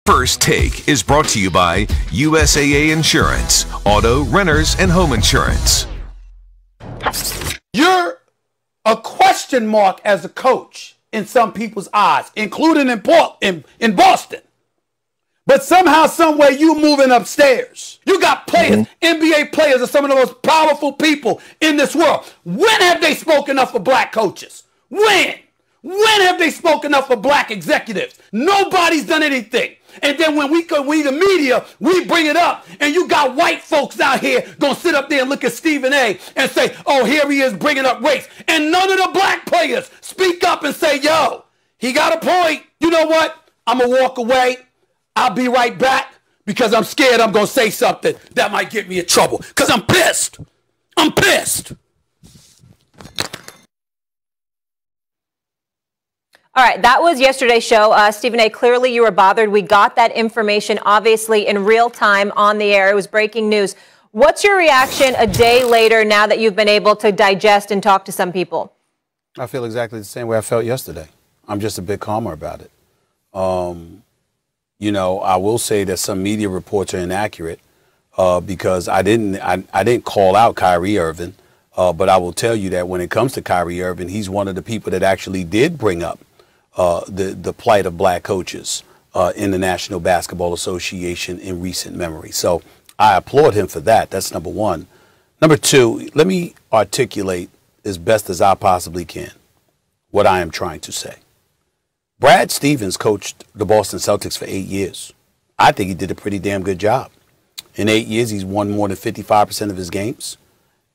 First Take is brought to you by USAA Insurance, auto, renters, and home insurance. You're a question mark as a coach in some people's eyes, including in Boston. But somehow, some way, you moving upstairs. You got players, NBA players are some of the most powerful people in this world. When have they spoken up for black coaches? When? When have they spoken up for black executives? Nobody's done anything. And then when we the media, we bring it up, and you got white folks out here gonna sit up there and look at Stephen A. and say, oh, here he is bringing up race. And none of the black players speak up and say, yo, he got a point. You know what? I'm gonna walk away. I'll be right back because I'm scared I'm gonna say something that might get me in trouble because I'm pissed. I'm pissed. All right, that was yesterday's show. Stephen A., clearly you were bothered. We got that information, obviously, in real time on the air. It was breaking news. What's your reaction a day later now that you've been able to digest and talk to some people? I feel exactly the same way I felt yesterday. I'm just a bit calmer about it. You know, I will say that some media reports are inaccurate because I didn't call out Kyrie Irving, but I will tell you that when it comes to Kyrie Irving, he's one of the people that actually did bring up the plight of black coaches in the National Basketball Association in recent memory. So I applaud him for that. That's number one. Number two, let me articulate as best as I possibly can what I am trying to say. Brad Stevens coached the Boston Celtics for 8 years. I think he did a pretty damn good job. In 8 years, he's won more than 55% of his games,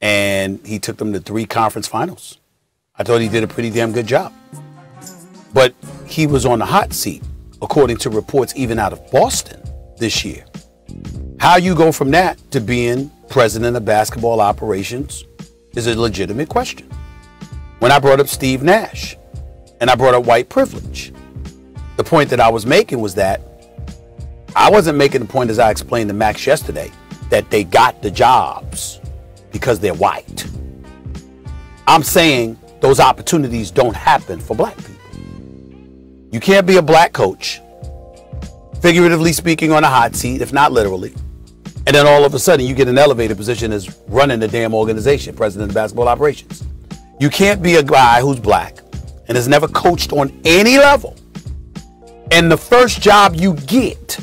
and he took them to 3 conference finals. I thought he did a pretty damn good job. But he was on the hot seat, according to reports even out of Boston this year. How you go from that to being president of basketball operations is a legitimate question. When I brought up Steve Nash and I brought up white privilege, the point that I was making was that I wasn't making the point, as I explained to Max yesterday, that they got the jobs because they're white. I'm saying those opportunities don't happen for black people. You can't be a black coach, figuratively speaking, on a hot seat, if not literally, and then all of a sudden you get an elevated position as running the damn organization, president of basketball operations. You can't be a guy who's black and has never coached on any level, and the first job you get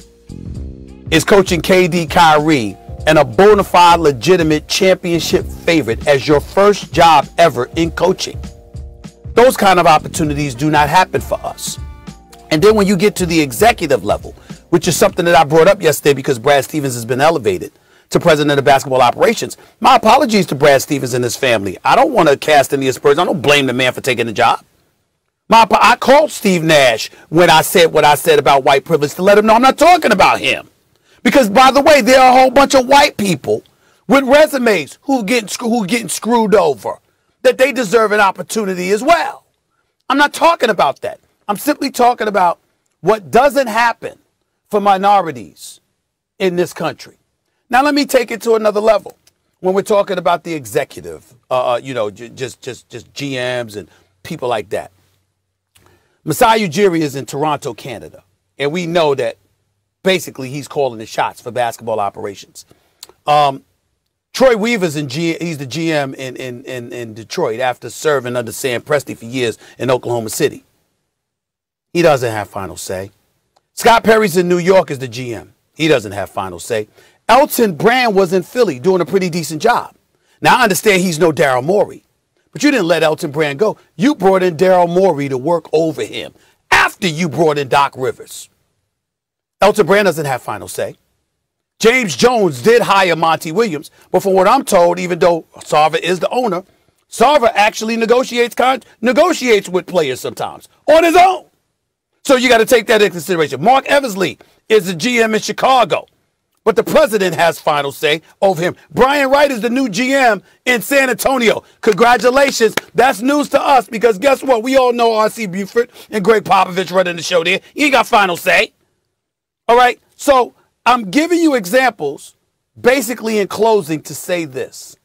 is coaching KD, Kyrie, and a bona fide, legitimate championship favorite as your first job ever in coaching. Those kind of opportunities do not happen for us. And then when you get to the executive level, which is something that I brought up yesterday because Brad Stevens has been elevated to president of basketball operations. My apologies to Brad Stevens and his family. I don't want to cast any aspersions. I don't blame the man for taking the job. I called Steve Nash when I said what I said about white privilege to let him know I'm not talking about him. Because, by the way, there are a whole bunch of white people with resumes who getting screwed over, that they deserve an opportunity as well. I'm not talking about that. I'm simply talking about what doesn't happen for minorities in this country. Now, let me take it to another level. When we're talking about the executive, just GMs and people like that. Masai Ujiri is in Toronto, Canada, and we know that basically he's calling the shots for basketball operations. Troy Weaver's he's the GM in Detroit after serving under Sam Presti for years in Oklahoma City. He doesn't have final say. Scott Perry's in New York as the GM. He doesn't have final say. Elton Brand was in Philly doing a pretty decent job. Now, I understand he's no Daryl Morey, but you didn't let Elton Brand go. You brought in Daryl Morey to work over him after you brought in Doc Rivers. Elton Brand doesn't have final say. James Jones did hire Monty Williams, but from what I'm told, even though Sarver is the owner, Sarver actually negotiates with players sometimes on his own. So you got to take that into consideration. Mark Eversley is the GM in Chicago, but the president has final say over him. Brian Wright is the new GM in San Antonio. Congratulations. That's news to us because guess what? We all know R.C. Buford and Greg Popovich running the show there. He ain't got final say. All right? So I'm giving you examples basically in closing to say this.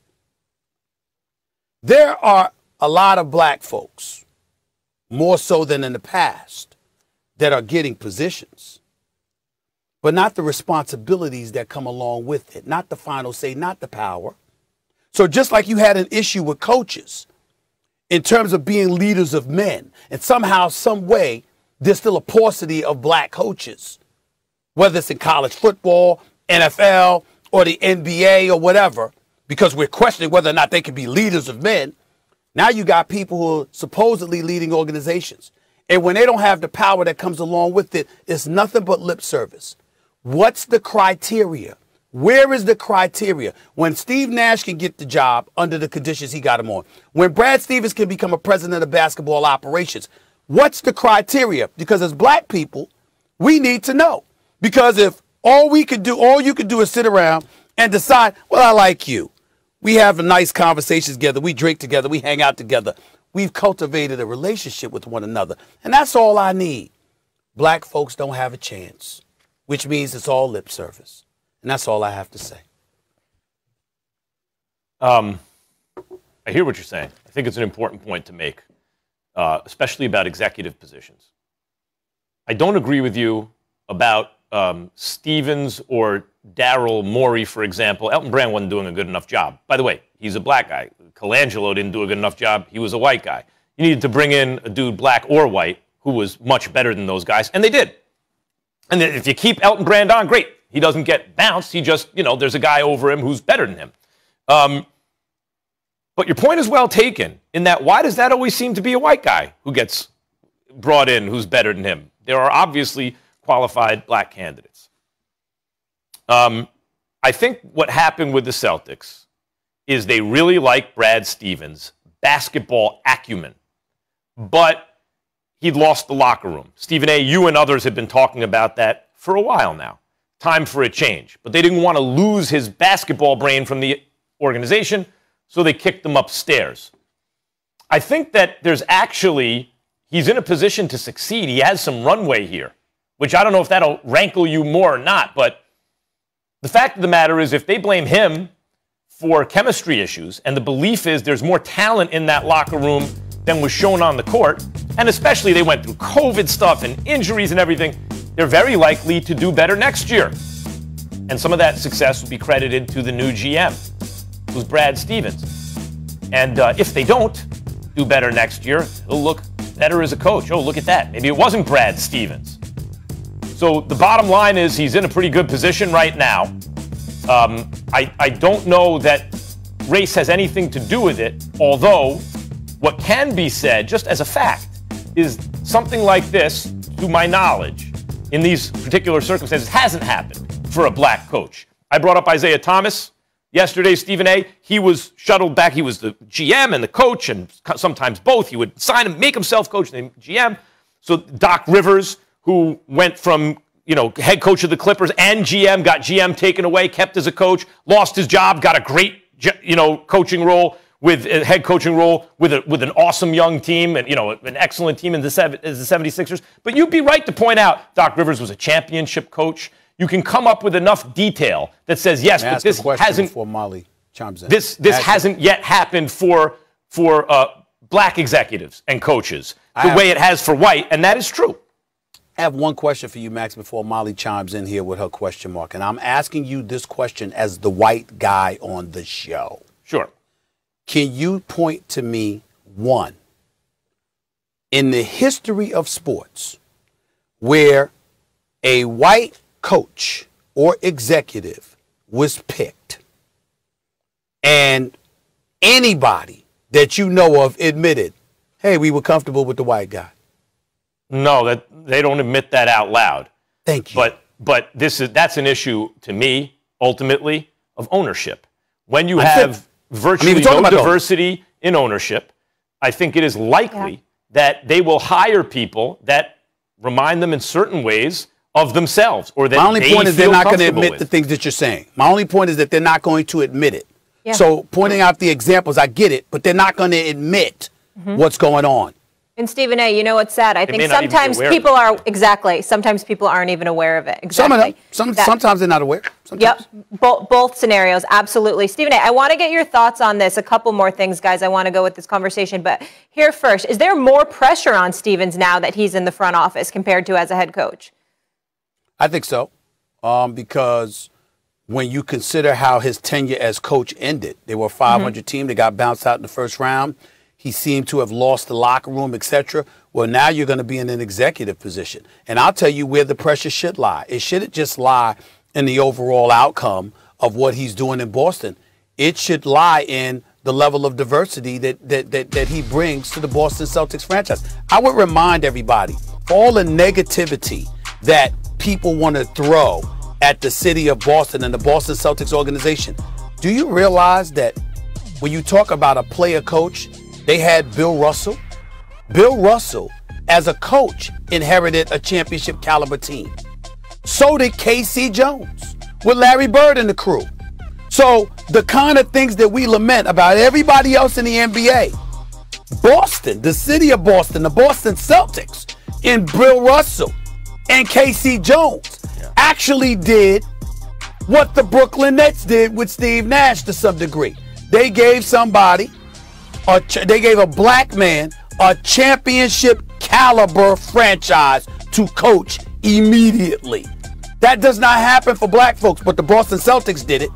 There are a lot of black folks, more so than in the past, that are getting positions. but not the responsibilities that come along with it, not the final say, not the power. So just like you had an issue with coaches in terms of being leaders of men, and somehow, some way, there's still a paucity of black coaches, whether it's in college football, NFL, or the NBA or whatever, because we're questioning whether or not they can be leaders of men. Now you got people who are supposedly leading organizations. And when they don't have the power that comes along with it, it's nothing but lip service. What's the criteria? Where is the criteria? When Steve Nash can get the job under the conditions he got him on, when Brad Stevens can become a president of basketball operations, what's the criteria? Because as black people, we need to know. Because if all you can do is sit around and decide, well, I like you. We have a nice conversations together. We drink together. We hang out together. We've cultivated a relationship with one another. And that's all I need. Black folks don't have a chance, which means it's all lip service. And that's all I have to say. I hear what you're saying. I think it's an important point to make, especially about executive positions. I don't agree with you about Stevens or Daryl Morey, for example. Elton Brand wasn't doing a good enough job. By the way, he's a black guy. Colangelo didn't do a good enough job. He was a white guy. You needed to bring in a dude, black or white, who was much better than those guys, and they did. And if you keep Elton Brand on, great. He doesn't get bounced. He just, there's a guy over him who's better than him. But your point is well taken in that why does that always seem to be a white guy who gets brought in who's better than him? There are obviously qualified black candidates. I think what happened with the Celtics is they really like Brad Stevens' basketball acumen, but he'd lost the locker room. Stephen A., you and others have been talking about that for a while now. Time for a change. But they didn't want to lose his basketball brain from the organization, so they kicked him upstairs. I think that he's in a position to succeed. He has some runway here, which I don't know if that'll rankle you more or not, but the fact of the matter is if they blame him for chemistry issues, and the belief is there's more talent in that locker room than was shown on the court, and especially they went through COVID stuff and injuries and everything, they're very likely to do better next year. And some of that success will be credited to the new GM, who's Brad Stevens. And if they don't do better next year, he'll look better as a coach. Oh, look at that. Maybe it wasn't Brad Stevens. So the bottom line is he's in a pretty good position right now. I don't know that race has anything to do with it, although what can be said, just as a fact, is something like this, to my knowledge, in these particular circumstances, hasn't happened for a black coach. I brought up Isaiah Thomas yesterday, Stephen A. He was shuttled back. He was the GM and the coach, and sometimes both. He would sign him, make himself coach and GM. So Doc Rivers, who went from head coach of the Clippers and GM, got GM taken away, kept as a coach, lost his job, got a great coaching role, with a head coaching role with an awesome young team and an excellent team in the 76ers. But you'd be right to point out Doc Rivers was a championship coach. You can come up with enough detail that says yes, but this hasn't. Before Molly chimes in. This hasn't yet happened for black executives and coaches the way it has for white, and that is true. I have one question for you, Max, before Molly chimes in here with her question mark, and I'm asking you this question as the white guy on the show. Sure. Can you point to me one in the history of sports where a white coach or executive was picked and anybody that you know of admitted, hey, we were comfortable with the white guy? No, they don't admit that out loud. Thank you. But that's an issue to me, ultimately, of ownership. When you have virtually no diversity in ownership, I think it is likely that they will hire people that remind them in certain ways of themselves, or that my only point is they're not going to admit the things that you're saying. My only point is that they're not going to admit it. Yeah. So pointing out the examples, I get it, but they're not going to admit what's going on. And Stephen A., you know what's sad? I think sometimes people are, sometimes people aren't even aware of it. Exactly. Sometimes they're not aware. Sometimes. Yep, both scenarios, absolutely. Stephen A., I want to get your thoughts on this. A couple more things, guys. I want to go with this conversation. But here first, is there more pressure on Stevens now that he's in the front office compared to as a head coach? I think so. because when you consider how his tenure as coach ended, they were a 500 team. They got bounced out in the first round. He seemed to have lost the locker room, etc. Well, now you're going to be in an executive position. And I'll tell you where the pressure should lie. It shouldn't just lie in the overall outcome of what he's doing in Boston. It should lie in the level of diversity that he brings to the Boston Celtics franchise. I would remind everybody, for all the negativity that people want to throw at the city of Boston and the Boston Celtics organization, do you realize that when you talk about a player coach, they had Bill Russell? Bill Russell, as a coach, inherited a championship caliber team. So did K.C. Jones with Larry Bird and the crew. So the kind of things that we lament about everybody else in the NBA, Boston, the city of Boston, the Boston Celtics, and Bill Russell and K.C. Jones actually did what the Brooklyn Nets did with Steve Nash to some degree. They gave somebody, they gave a black man a championship caliber franchise to coach immediately. That does not happen for black folks, but the Boston Celtics did it.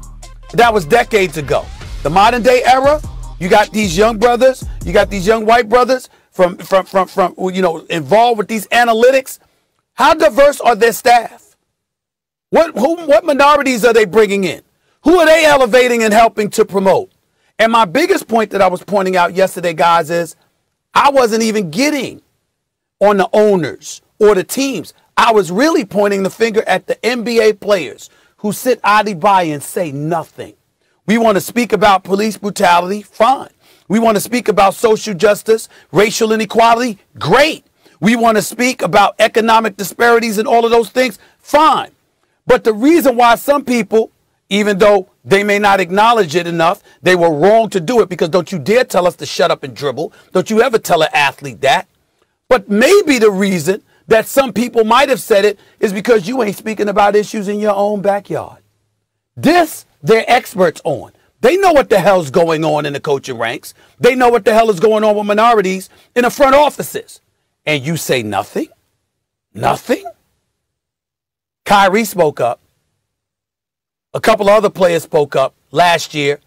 That was decades ago. The modern day era, you got these young brothers, you got these young white brothers from involved with these analytics. How diverse are their staff? What minorities are they bringing in? Who are they elevating and helping to promote? And my biggest point that I was pointing out yesterday, guys, is I wasn't even getting on the owners or the teams. I was really pointing the finger at the NBA players who sit idly by and say nothing. We want to speak about police brutality, fine. We want to speak about social justice, racial inequality, great. We want to speak about economic disparities and all of those things, fine. But the reason why some people, even though they may not acknowledge it enough, they were wrong to do it, because don't you dare tell us to shut up and dribble. Don't you ever tell an athlete that. But maybe the reason that some people might have said it is because you ain't speaking about issues in your own backyard. This, they're experts on. They know what the hell's going on in the coaching ranks. They know what the hell is going on with minorities in the front offices. And you say nothing? Nothing? Kyrie spoke up. A couple of other players spoke up last year,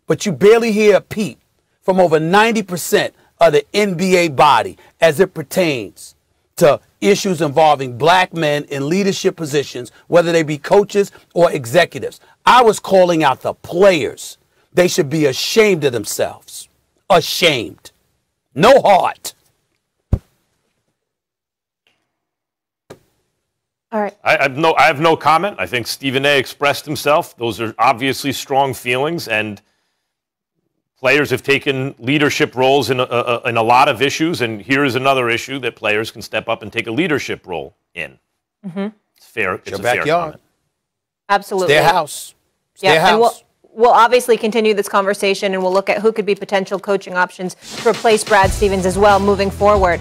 but you barely hear a peep from over 90% of the NBA body as it pertains to issues involving black men in leadership positions, whether they be coaches or executives. I was calling out the players. They should be ashamed of themselves. Ashamed. No heart. All right. I have no comment. I think Stephen A. expressed himself. Those are obviously strong feelings, and players have taken leadership roles in a lot of issues, and here is another issue that players can step up and take a leadership role in. Mm-hmm. It's fair. It's your a fair backyard. comment. Absolutely. It's their house. It's their and house. we'll obviously continue this conversation, and we'll look at who could be potential coaching options to replace Brad Stevens as well moving forward.